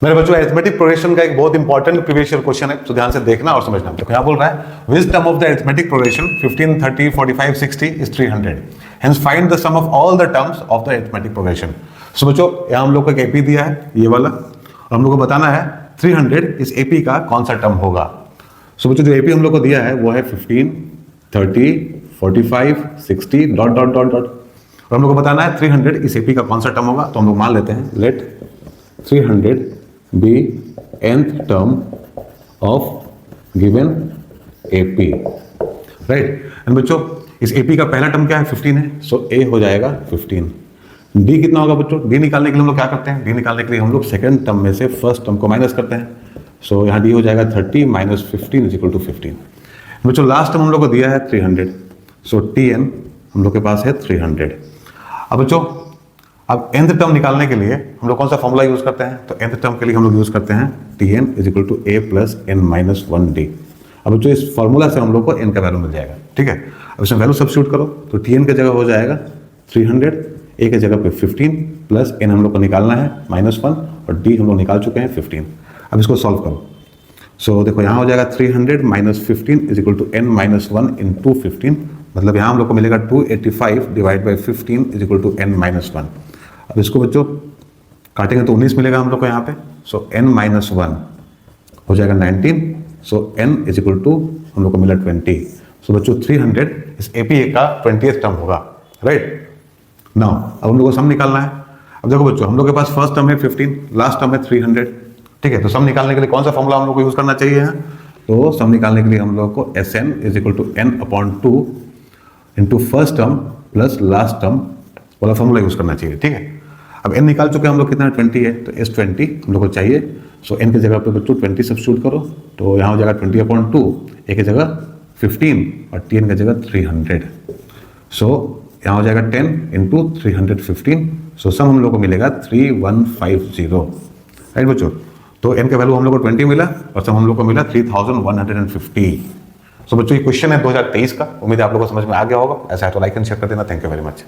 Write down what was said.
मेरे बच्चों arithmetic progression का एक बहुत इंपॉर्टेंट प्रीवियस ईयर क्वेश्चन है, तो ध्यान से देखना और समझना। देखो क्या बोल रहा है, which term of the arithmetic progression 15, 30, 45, 60 is 300, hence find the sum of all the terms of the arithmetic progression. So बच्चों यहाँ हम लोग को एक एपी दिया है ये वाला, और हम लोग को बताना है 300 इस एपी का कौन सा टर्म होगा। सो बच्चों जो एपी हम लोग को दिया है वो है 15, 30, 45, 60 डॉट डॉट डॉट डॉट, और हम लोग को बताना है 300 इस एपी का कौन सा टर्म होगा। तो हम लोग मान लेते हैं let 300 be nth term of given AP, right. And बच्चों इस AP का पहला टर्म क्या है 15 है, सो A हो जाएगा 15। D कितना होगा बच्चों, D निकालने के लिए हम लोग क्या करते हैं, D निकालने के लिए हम लोग सेकंड टर्म में से फर्स्ट टर्म को माइनस करते हैं। सो यहाँ D हो जाएगा 30 माइनस 15 इज इक्वल टू 15। बच्चों लास्ट टर्म हम लोग को दिया है 300, सो Tn हम लोग के पास है 300। अब बच्चों अब nth टर्म निकालने के लिए हम लोग कौन सा फॉर्मूला यूज करते हैं, तो nth टर्म के लिए हम लोग यूज करते हैं Tn is equal to a plus n minus 1d। अब जो इस फॉर्मूला से हम लोग को n का वैल्यू मिल जाएगा, ठीक है। अब इसमें वैल्यू सब्स्टिट्यूट करो तो Tn की जगह हो जाएगा 300, a की जगह पे 15 प्लस n हम लोग को निकालना है -1 और d हम लोग निकाल चुके हैं 15। अब इसको सॉल्व करो। सो देखो यहाँ हो जाएगा 300 minus 15 is equal to n minus 1 into 15, मतलब यहाँ हम लोग को मिलेगा 285 divide by 15 is equal to n minus 1। अब इसको बच्चों काटेंगे तो 19 मिलेगा हम लोग को यहाँ पे, सो n माइनस 1 हो जाएगा 19, सो n इज इक्वल टू हम लोग को मिला 20। सो बच्चों 300 इस एपी का 20th टर्म होगा, राइट। नाउ अब हम लोग को सम निकालना है। अब देखो बच्चों हम लोग के पास फर्स्ट टर्म है 15, लास्ट टर्म है 300, ठीक है। तो सम निकालने के लिए कौन सा फॉर्मूला हम लोग को यूज करना चाहिए है, तो सम निकालने के लिए हम लोग को Sn is equal to n upon 2 into first term plus last term वाला फॉर्मूला यूज करना चाहिए, ठीक है। अब n निकाल चुके हैं हम लोग, कितना 20 है, तो S20 हम लोग को चाहिए। सो n की जगह पे बच्चों 20 सब्स्टिट्यूट करो तो यहाँ हो जाएगा 20 अपॉन 2, a की जगह 15 और Tn की जगह 300। सो यहाँ हो जाएगा 10 इंटू 315, सो सम हम लोग को मिलेगा 3150, राइट बच्चों। तो n का वैल्यू हम लोग को 20 मिला और सम हम लोग को मिला 3150। सो बच्चों ये क्वेश्चन है 2023 का, उम्मीद है आप लोगों को समझ में आ गया होगा। ऐसा है तो लाइक एंड शेयर कर देना। Thank you very much.